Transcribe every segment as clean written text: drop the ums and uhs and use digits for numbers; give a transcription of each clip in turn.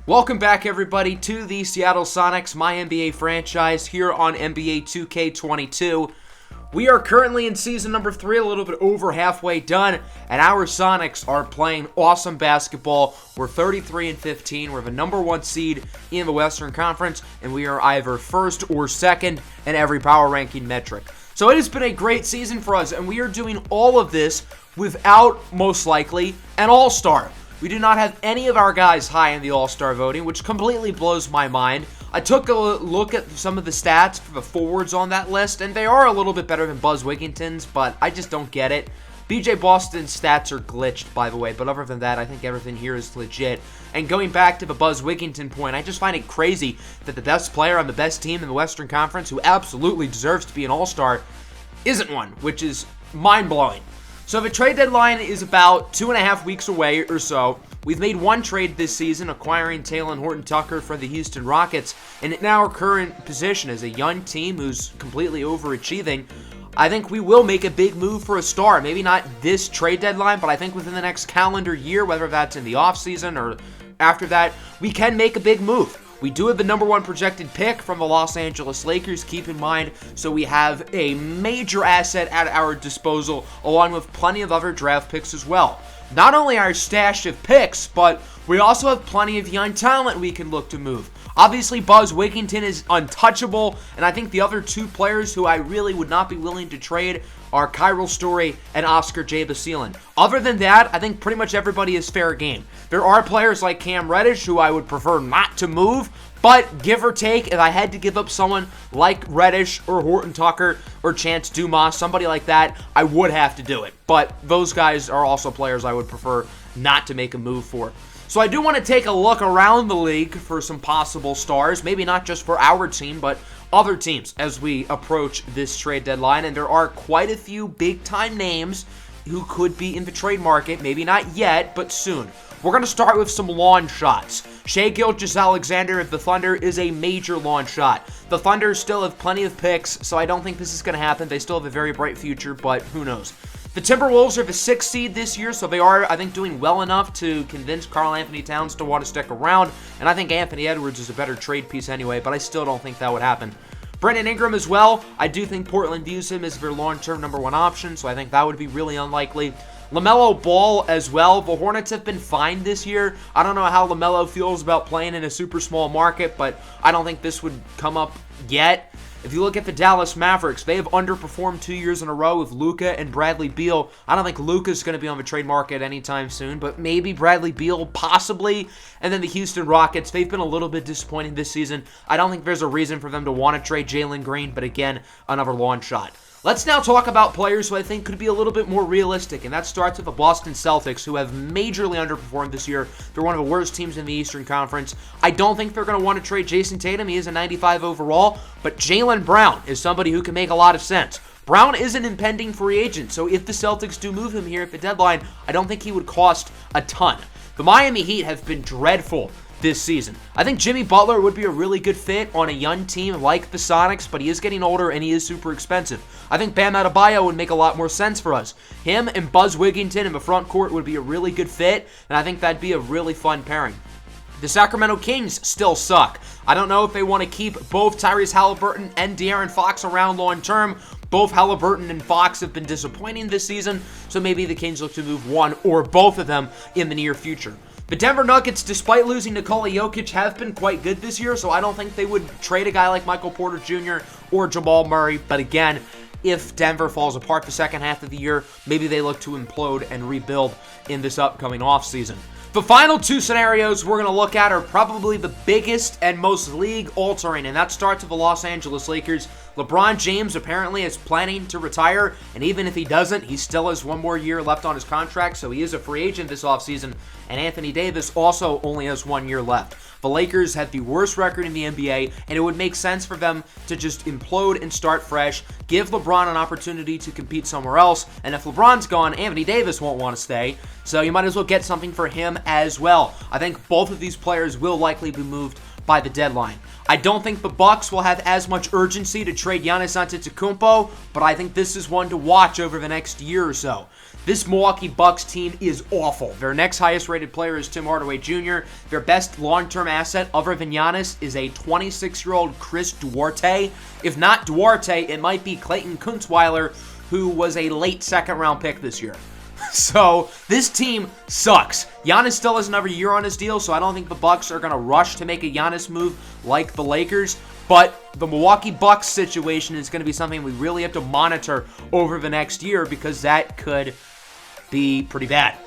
Welcome back, everybody, to the Seattle Sonics MyNBA franchise here on NBA 2K22. We are currently in season number 3, a little bit over halfway done, and our Sonics are playing awesome basketball. We're 33-15. We're the number 1 seed in the Western Conference, and we are either first or second in every power ranking metric. So it has been a great season for us, and we are doing all of this without, most likely, an all-star. We do not have any of our guys high in the all-star voting, which completely blows my mind. I took a look at some of the stats for the forwards on that list, and they are a little bit better than Buzz Wigginton's, but I just don't get it. BJ Boston's stats are glitched, by the way, but other than that, I think everything here is legit. And going back to the Buzz Wigginton point, I just find it crazy that the best player on the best team in the Western Conference, who absolutely deserves to be an all-star, isn't one, which is mind-blowing. So the trade deadline is about 2.5 weeks away or so. We've made one trade this season, acquiring Talen Horton-Tucker for the Houston Rockets, and in our current position as a young team who's completely overachieving, I think we will make a big move for a star. Maybe not this trade deadline, but I think within the next calendar year, whether that's in the offseason or after that, we can make a big move. We do have the number 1 projected pick from the Los Angeles Lakers, keep in mind, so we have a major asset at our disposal, along with plenty of other draft picks as well. Not only our stash of picks, but we also have plenty of young talent we can look to move. Obviously, Buzz Wigginton is untouchable, and I think the other 2 players who I really would not be willing to trade are Cairo Story and Oscar J. Basilin. Other than that, I think pretty much everybody is fair game. There are players like Cam Reddish who I would prefer not to move, but give or take, if I had to give up someone like Reddish or Horton-Tucker or Chance Dumas, somebody like that, I would have to do it. But those guys are also players I would prefer not to make a move for. So I do want to take a look around the league for some possible stars, maybe not just for our team, but other teams as we approach this trade deadline. And there are quite a few big-time names who could be in the trade market, maybe not yet, but soon. We're going to start with some lawn shots. Shai Gilgeous-Alexander of the Thunder is a major lawn shot. The Thunder still have plenty of picks, so I don't think this is going to happen. They still have a very bright future, but who knows. The Timberwolves are the 6th seed this year, so they are, I think, doing well enough to convince Karl-Anthony Towns to want to stick around, and I think Anthony Edwards is a better trade piece anyway, but I still don't think that would happen. Brandon Ingram as well. I do think Portland views him as their long-term number 1 option, so I think that would be really unlikely. LaMelo Ball as well. The Hornets have been fine this year. I don't know how LaMelo feels about playing in a super small market, but I don't think this would come up yet. If you look at the Dallas Mavericks, they have underperformed 2 years in a row with Luka and Bradley Beal. I don't think Luka's going to be on the trade market anytime soon, but maybe Bradley Beal, possibly. And then the Houston Rockets, they've been a little bit disappointing this season. I don't think there's a reason for them to want to trade Jalen Green, but again, another lawn shot. Let's now talk about players who I think could be a little bit more realistic, and that starts with the Boston Celtics, who have majorly underperformed this year. They're one of the worst teams in the Eastern Conference. I don't think they're going to want to trade Jason Tatum. He is a 95 overall, but Jaylen Brown is somebody who can make a lot of sense. Brown is an impending free agent, so if the Celtics do move him here at the deadline, I don't think he would cost a ton. The Miami Heat have been dreadful this season. I think Jimmy Butler would be a really good fit on a young team like the Sonics, but he is getting older and he is super expensive. I think Bam Adebayo would make a lot more sense for us. Him and Buzz Wigginton in the front court would be a really good fit, and I think that'd be a really fun pairing. The Sacramento Kings still suck. I don't know if they want to keep both Tyrese Halliburton and De'Aaron Fox around long term. Both Halliburton and Fox have been disappointing this season, so maybe the Kings look to move one or both of them in the near future. The Denver Nuggets, despite losing Nikola Jokic, have been quite good this year, so I don't think they would trade a guy like Michael Porter Jr. or Jamal Murray. But again, if Denver falls apart the second half of the year, maybe they look to implode and rebuild in this upcoming offseason. The final 2 scenarios we're going to look at are probably the biggest and most league-altering, and that starts with the Los Angeles Lakers. LeBron James apparently is planning to retire, and even if he doesn't, he still has 1 more year left on his contract, so he is a free agent this offseason, and Anthony Davis also only has 1 year left. The Lakers have the worst record in the NBA, and it would make sense for them to just implode and start fresh, give LeBron an opportunity to compete somewhere else, and if LeBron's gone, Anthony Davis won't want to stay, so you might as well get something for him as well. I think both of these players will likely be moved by the deadline. I don't think the Bucks will have as much urgency to trade Giannis Antetokounmpo, but I think this is one to watch over the next year or so. This Milwaukee Bucks team is awful. Their next highest rated player is Tim Hardaway Jr. Their best long-term asset, other than Giannis, is a 26-year-old Chris Duarte. If not Duarte, it might be Clayton Kuntzweiler, who was a late second-round pick this year. So, this team sucks. Giannis still has another year on his deal, so I don't think the Bucks are going to rush to make a Giannis move like the Lakers. But the Milwaukee Bucks situation is going to be something we really have to monitor over the next year because that could be pretty bad.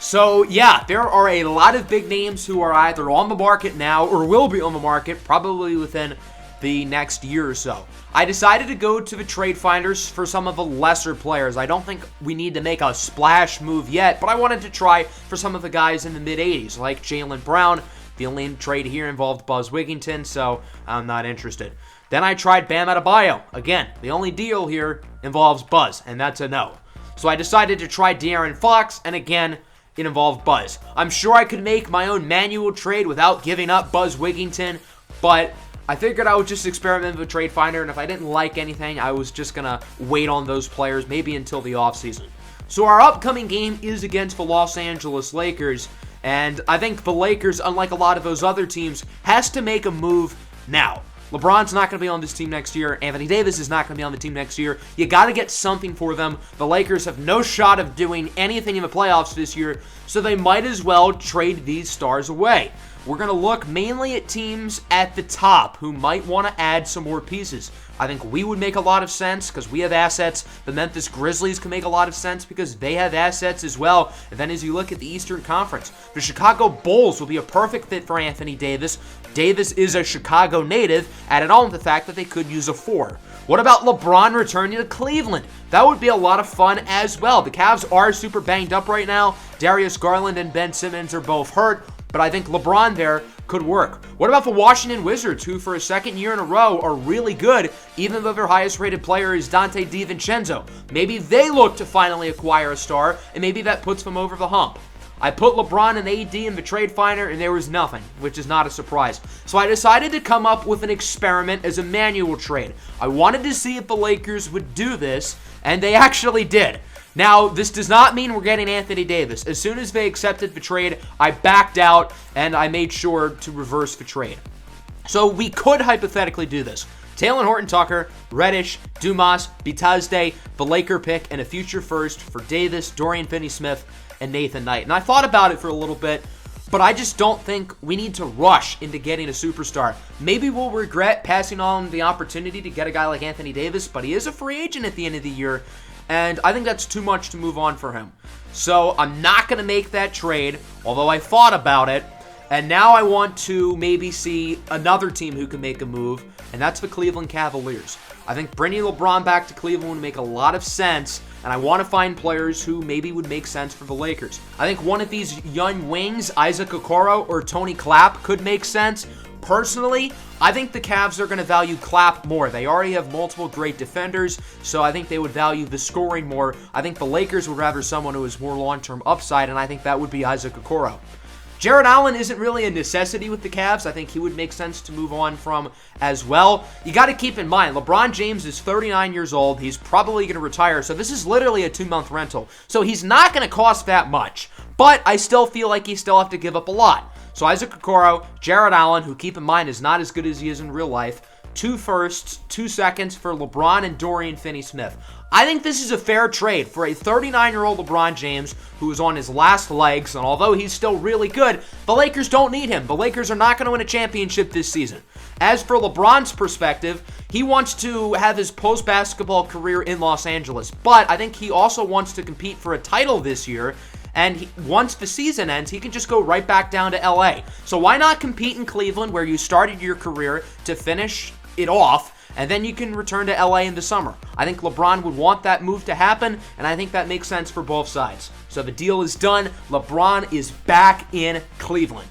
So, yeah, there are a lot of big names who are either on the market now or will be on the market probably within the next year or so. I decided to go to the trade finders for some of the lesser players. I don't think we need to make a splash move yet, but I wanted to try for some of the guys in the mid-80s, like Jaylen Brown. The only trade here involved Buzz Wigginton, so I'm not interested. Then I tried Bam Adebayo. Again, the only deal here involves Buzz, and that's a no. So I decided to try De'Aaron Fox, and again, it involved Buzz. I'm sure I could make my own manual trade without giving up Buzz Wigginton, but I figured I would just experiment with a trade finder, and if I didn't like anything, I was just going to wait on those players, maybe until the offseason. So our upcoming game is against the Los Angeles Lakers, and I think the Lakers, unlike a lot of those other teams, has to make a move now. LeBron's not going to be on this team next year. Anthony Davis is not going to be on the team next year. You got to get something for them. The Lakers have no shot of doing anything in the playoffs this year, so they might as well trade these stars away. We're going to look mainly at teams at the top who might want to add some more pieces. I think we would make a lot of sense because we have assets. The Memphis Grizzlies can make a lot of sense because they have assets as well. And then as you look at the Eastern Conference, the Chicago Bulls will be a perfect fit for Anthony Davis. Davis is a Chicago native, added on to the fact that they could use a 4. What about LeBron returning to Cleveland? That would be a lot of fun as well. The Cavs are super banged up right now. Darius Garland and Ben Simmons are both hurt, but I think LeBron there could work. What about the Washington Wizards, who for a second year in a row are really good, even though their highest rated player is Dante DiVincenzo? Maybe they look to finally acquire a star, and maybe that puts them over the hump. I put LeBron and AD in the trade finder, and there was nothing, which is not a surprise. So I decided to come up with an experiment as a manual trade. I wanted to see if the Lakers would do this, and they actually did. Now, this does not mean we're getting Anthony Davis. As soon as they accepted the trade, I backed out, and I made sure to reverse the trade. So we could hypothetically do this. Talen Horton-Tucker, Reddish, Dumas, Bitadze, the Laker pick, and a future first for Davis, Dorian Finney-Smith, and Nathan Knight. And I thought about it for a little bit, but I just don't think we need to rush into getting a superstar. Maybe we'll regret passing on the opportunity to get a guy like Anthony Davis, but he is a free agent at the end of the year, and I think that's too much to move on for him. So I'm not going to make that trade, although I thought about it. And now I want to maybe see another team who can make a move, and that's the Cleveland Cavaliers. I think bringing LeBron back to Cleveland would make a lot of sense, and I want to find players who maybe would make sense for the Lakers. I think one of these young wings, Isaac Okoro or Tony Clapp, could make sense. Personally, I think the Cavs are going to value Clapp more. They already have multiple great defenders, so I think they would value the scoring more. I think the Lakers would rather someone who has more long-term upside, and I think that would be Isaac Okoro. Jarrett Allen isn't really a necessity with the Cavs. I think he would make sense to move on from as well. You got to keep in mind, LeBron James is 39 years old. He's probably going to retire, so this is literally a 2-month rental. So he's not going to cost that much, but I still feel like you still have to give up a lot. So Isaac Okoro, Jarrett Allen, who keep in mind is not as good as he is in real life, 2 firsts, 2 seconds for LeBron and Dorian Finney-Smith. I think this is a fair trade for a 39-year-old LeBron James who is on his last legs, and although he's still really good, the Lakers don't need him. The Lakers are not going to win a championship this season. As for LeBron's perspective, he wants to have his post-basketball career in Los Angeles, but I think he also wants to compete for a title this year, and once the season ends, he can just go right back down to LA. So why not compete in Cleveland where you started your career to finish it off, and then you can return to LA in the summer. I think LeBron would want that move to happen, and I think that makes sense for both sides. So the deal is done. LeBron is back in Cleveland.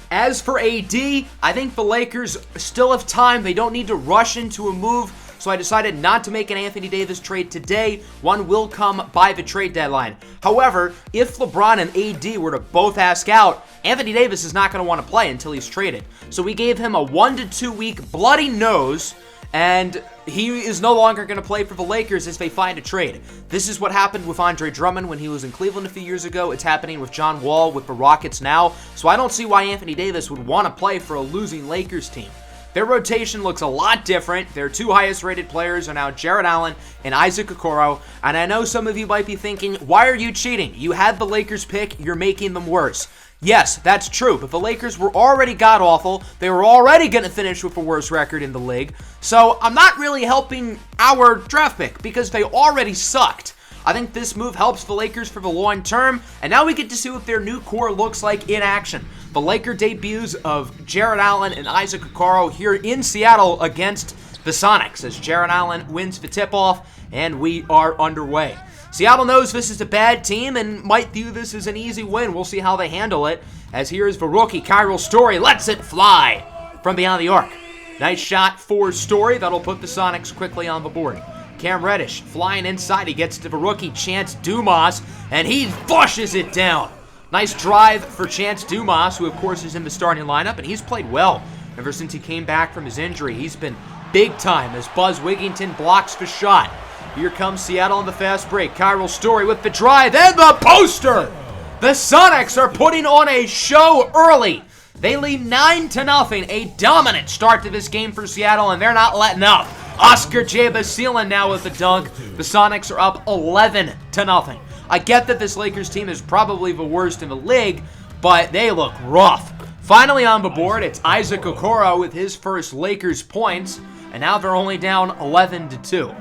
As for AD, I think the Lakers still have time. They don't need to rush into a move, so I decided not to make an Anthony Davis trade today. One will come by the trade deadline. However, if LeBron and AD were to both ask out, Anthony Davis is not going to want to play until he's traded. So we gave him a 1 to 2 week bloody nose, and he is no longer going to play for the Lakers as they find a trade. This is what happened with Andre Drummond when he was in Cleveland a few years ago. It's happening with John Wall with the Rockets now. So I don't see why Anthony Davis would want to play for a losing Lakers team. Their rotation looks a lot different. Their two highest rated players are now Jarrett Allen and Isaac Okoro. And I know some of you might be thinking, why are you cheating? You had the Lakers pick, you're making them worse. Yes, that's true, but the Lakers were already god-awful. They were already going to finish with the worst record in the league. So I'm not really helping our draft pick because they already sucked. I think this move helps the Lakers for the long term, and now we get to see what their new core looks like in action. The Laker debuts of Jarrett Allen and Isaac Okoro here in Seattle against the Sonics as Jarrett Allen wins the tip-off, and we are underway. Seattle knows this is a bad team and might view this as an easy win. We'll see how they handle it, as here is the rookie, Cairo Story, lets it fly from beyond the arc. Nice shot for Story. That'll put the Sonics quickly on the board. Cam Reddish flying inside. He gets to the rookie, Chance Dumas, and he flushes it down. Nice drive for Chance Dumas, who, of course, is in the starting lineup, and he's played well ever since he came back from his injury. He's been big time as Buzz Wigginton blocks the shot. Here comes Seattle on the fast break. Cairo Story with the drive and the poster. The Sonics are putting on a show early. They lead 9-0. A dominant start to this game for Seattle, and they're not letting up. Oscar Jabasilan now with the dunk. The Sonics are up 11-0. I get that this Lakers team is probably the worst in the league, but they look rough. Finally on the board, it's Isaac Okoro with his first Lakers points, and now they're only down 11-2.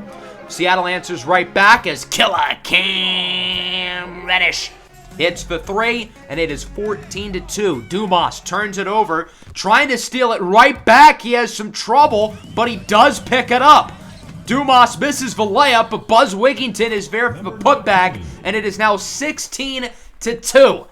Seattle answers right back as killer Cam Reddish hits the three, and it is 14-2. Dumas turns it over, trying to steal it right back. He has some trouble, but he does pick it up. Dumas misses the layup, but Buzz Wigginton is there for the putback, and it is now 16-2.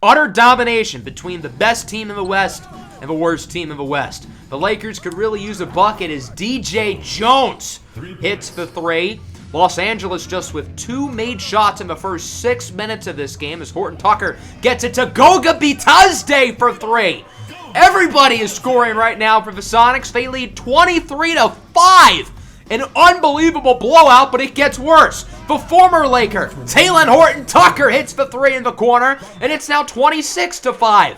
Utter domination between the best team in the West and the worst team in the West. The Lakers could really use a bucket as DJ Jones hits the three. Los Angeles just with 2 made shots in the first 6 minutes of this game as Horton Tucker gets it to Goga Bitadze for 3. Everybody is scoring right now for the Sonics. They lead 23-5. An unbelievable blowout, but it gets worse. The former Laker, Talen Horton Tucker, hits the 3 in the corner, and it's now 26-5.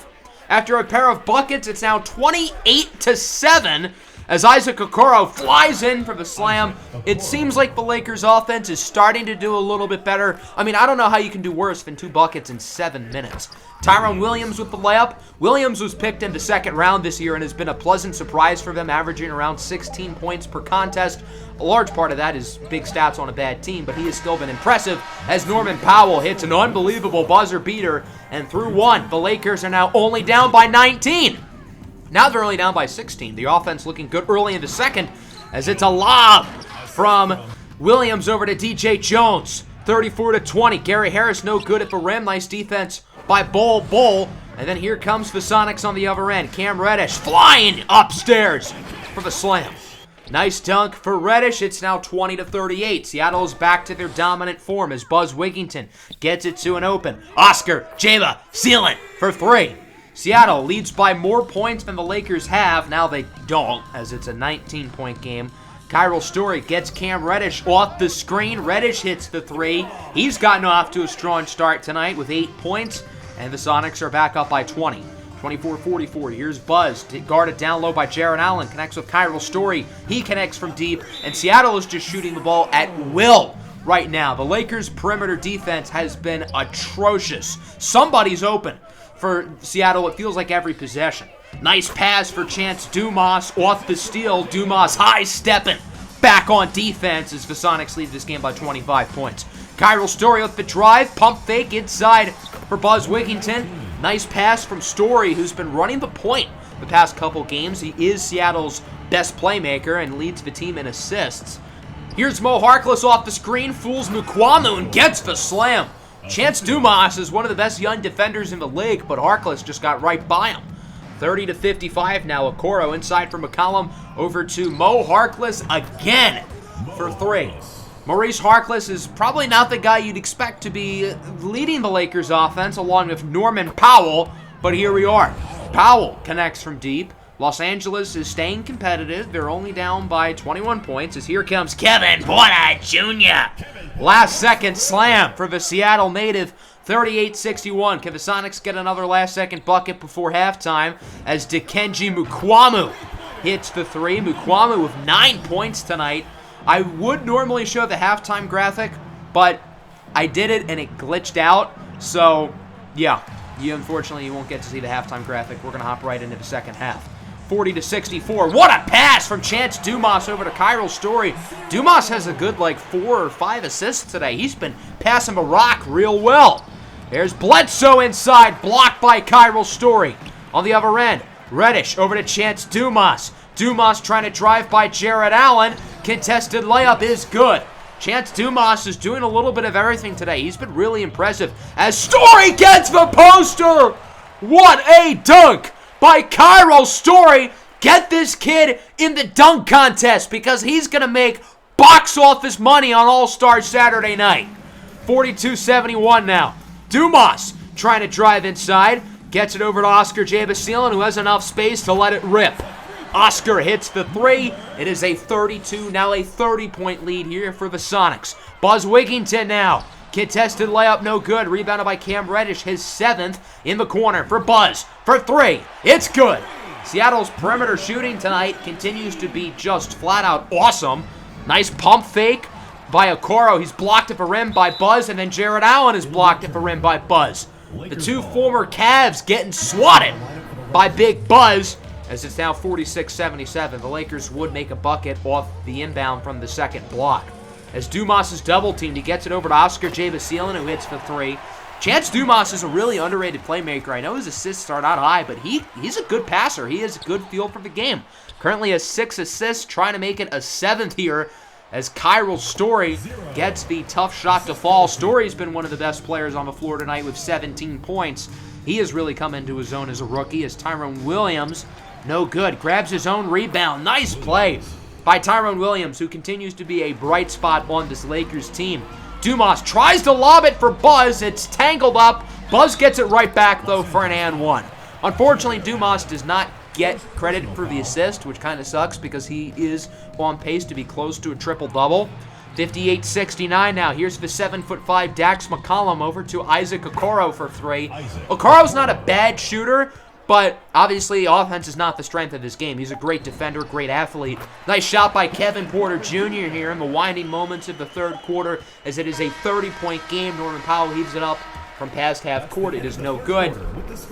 After a pair of buckets, it's now 28-7. As Isaac Okoro flies in for the slam. It seems like the Lakers' offense is starting to do a little bit better. I mean, I don't know how you can do worse than 2 buckets in 7 minutes. Tyrone Williams with the layup. Williams was picked in the second round this year and has been a pleasant surprise for them, averaging around 16 points per contest. A large part of that is big stats on a bad team, but he has still been impressive as Norman Powell hits an unbelievable buzzer beater. And through 1, the Lakers are now only down by 19. Now they're only down by 16. The offense looking good early in the second as it's a lob from Williams over to DJ Jones. 34-20. Gary Harris no good at the rim. Nice defense by Bull. And then here comes the Sonics on the other end. Cam Reddish flying upstairs for the slam. Nice dunk for Reddish. It's now 20-38. Seattle is back to their dominant form as Buzz Wigginton gets it to an open. Oscar Jabasilan for 3. Seattle leads by more points than the Lakers have. Now they don't, as it's a 19-point game. Cairo Story gets Cam Reddish off the screen. Reddish hits the 3. He's gotten off to a strong start tonight with 8 points, and the Sonics are back up by 20. 24-44. Here's Buzz, guarded down low by Jarrett Allen. Connects with Cairo Story. He connects from deep, and Seattle is just shooting the ball at will right now. The Lakers' perimeter defense has been atrocious. Somebody's open. For Seattle, it feels like every possession. Nice pass for Chance Dumas off the steal. Dumas high-stepping back on defense as the Sonics lead this game by 25 points. Cairo Story with the drive. Pump fake inside for Buzz Wigginton. Nice pass from Story, who's been running the point the past couple games. He is Seattle's best playmaker and leads the team in assists. Here's Mo Harkless off the screen. Fools Mukwamu and gets the slam. Chance Dumas is one of the best young defenders in the league, but Harkless just got right by him. 30-55 now. Okoro inside for McCollum over to Mo Harkless again for 3. Maurice Harkless is probably not the guy you'd expect to be leading the Lakers offense, along with Norman Powell, but here we are. Powell connects from deep. Los Angeles is staying competitive. They're only down by 21 points as here comes Kevin Porter Jr. Last second slam for the Seattle native. 38-61. Can the Sonics get another last second bucket before halftime as Dikembe Mukuamu hits the three. Mukuamu with 9 points tonight. I would normally show the halftime graphic, but I did it and it glitched out. So, yeah, unfortunately you won't get to see the halftime graphic. We're going to hop right into the second half. 40-64. What a pass from Chance Dumas over to Cairo Story. Dumas has a good, 4 or 5 assists today. He's been passing the rock real well. There's Bledsoe inside, blocked by Cairo Story. On the other end, Reddish over to Chance Dumas. Dumas trying to drive by Jared Allen. Contested layup is good. Chance Dumas is doing a little bit of everything today. He's been really impressive as Story gets the poster. What a dunk by Cairo Story. Get this kid in the dunk contest because he's going to make box office money on All-Star Saturday night. 42-71 now. Dumas trying to drive inside. Gets it over to Oscar Jabasilan, who has enough space to let it rip. Oscar hits the three. It is a 32, now a 30-point lead here for the Sonics. Buzz Wigginton now. Contested layup, no good. Rebounded by Cam Reddish, his 7th in the corner for Buzz for 3. It's good. Seattle's perimeter shooting tonight continues to be just flat out awesome. Nice pump fake by Okoro. He's blocked at the rim by Buzz, and then Jared Allen is blocked at the rim by Buzz. The two former Cavs getting swatted by Big Buzz. As it's now 46-77, the Lakers would make a bucket off the inbound from the second block. As Dumas is double-teamed, he gets it over to Oscar Jabasilan, who hits the 3. Chance Dumas is a really underrated playmaker. I know his assists are not high, but he's a good passer. He has a good feel for the game. Currently has 6 assists, trying to make it a 7th here as Cairo Story gets the tough shot to fall. Story's been one of the best players on the floor tonight with 17 points. He has really come into his own as a rookie as Tyrone Williams, no good, grabs his own rebound. Nice play by Tyrone Williams, who continues to be a bright spot on this Lakers team. Dumas tries to lob it for Buzz. It's tangled up. Buzz gets it right back, though, for an and one. Unfortunately, Dumas does not get credit for the assist, which kind of sucks because he is on pace to be close to a triple-double. 58-69 now. Here's the 7'5" Dax McCollum over to Isaac Okoro for 3. Okoro's not a bad shooter, but obviously offense is not the strength of his game. He's a great defender, great athlete. Nice shot by Kevin Porter Jr. here in the winding moments of the third quarter as it is a 30-point game. Norman Powell heaves it up from past half court. It is no good.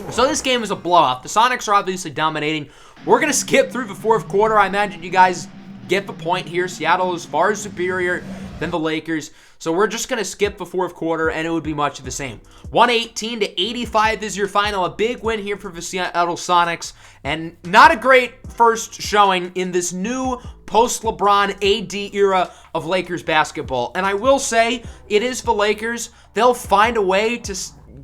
So this game is a blowout. The Sonics are obviously dominating. We're going to skip through the fourth quarter. I imagine you guys get the point here. Seattle is far superior than the Lakers. So we're just going to skip the fourth quarter, and it would be much of the same. 118-85 is your final. A big win here for the Seattle Sonics, and not a great first showing in this new post-LeBron AD era of Lakers basketball. And I will say, it is the Lakers. They'll find a way to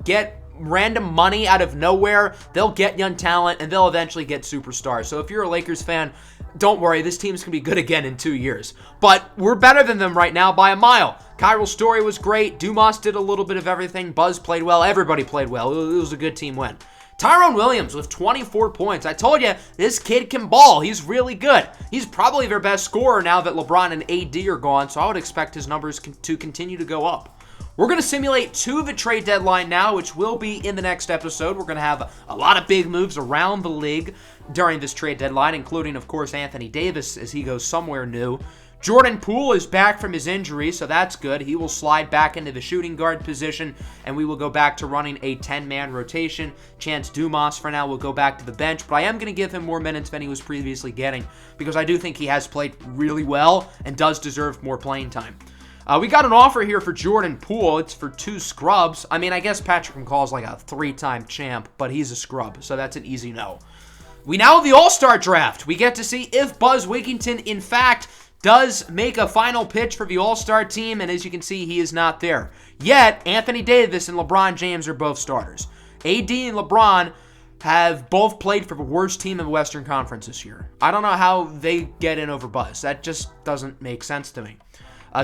get random money out of nowhere. They'll get young talent, and they'll eventually get superstars. So if you're a Lakers fan, don't worry, this team's going to be good again in 2 years. But we're better than them right now by a mile. Cairo Story was great. Dumas did a little bit of everything. Buzz played well. Everybody played well. It was a good team win. Tyrone Williams with 24 points. I told you, this kid can ball. He's really good. He's probably their best scorer now that LeBron and AD are gone, so I would expect his numbers to continue to go up. We're going to simulate 2 of the trade deadline now, which will be in the next episode. We're going to have a lot of big moves around the league during this trade deadline, including, of course, Anthony Davis as he goes somewhere new. Jordan Poole is back from his injury, so that's good. He will slide back into the shooting guard position, and we will go back to running a 10-man rotation. Chance Dumas, for now, will go back to the bench, but I am going to give him more minutes than he was previously getting because I do think he has played really well and does deserve more playing time. We got an offer here for Jordan Poole. It's for 2 scrubs. I mean, I guess Patrick McCall's like a 3-time champ, but he's a scrub, so that's an easy no. We now have the All-Star Draft. We get to see if Buzz Wigginton, in fact, does make a final pitch for the All-Star team, and as you can see, he is not there. Yet, Anthony Davis and LeBron James are both starters. AD and LeBron have both played for the worst team in the Western Conference this year. I don't know how they get in over Buzz. That just doesn't make sense to me.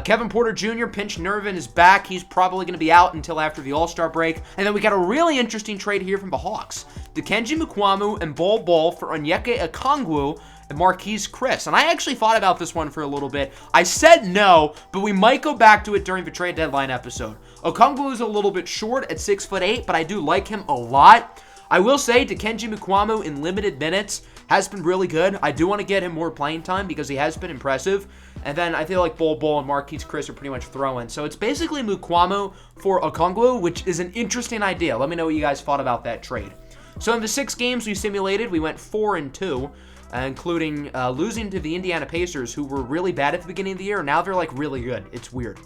Kevin Porter Jr., pinched nerve in his back. He's probably going to be out until after the All-Star break. And then we got a really interesting trade here from the Hawks. Dikembe Mutombo and Bol for Onyeka Okongwu and Marquise Chris. And I actually thought about this one for a little bit. I said no, but we might go back to it during the trade deadline episode. Okongwu is a little bit short at 6'8", but I do like him a lot. I will say Dikembe Mutombo in limited minutes has been really good. I do want to get him more playing time because he has been impressive. And then I feel like Bol and Marquise Chris are pretty much throw-in. So it's basically Mutombo for Okongwu, which is an interesting idea. Let me know what you guys thought about that trade. So in the 6 games we simulated, we went 4-2, including losing to the Indiana Pacers, who were really bad at the beginning of the year. Now they're like really good. It's weird.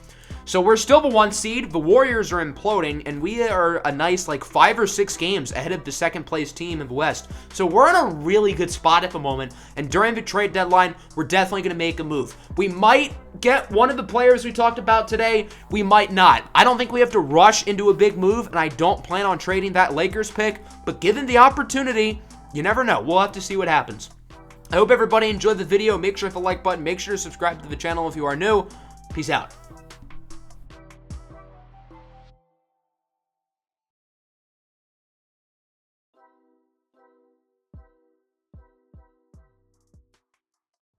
So we're still the 1 seed. The Warriors are imploding, and we are a nice like 5 or 6 games ahead of the 2nd place team in the West. So we're in a really good spot at the moment, and during the trade deadline, we're definitely going to make a move. We might get one of the players we talked about today. We might not. I don't think we have to rush into a big move, and I don't plan on trading that Lakers pick, but given the opportunity, you never know. We'll have to see what happens. I hope everybody enjoyed the video. Make sure to hit the like button. Make sure to subscribe to the channel if you are new. Peace out.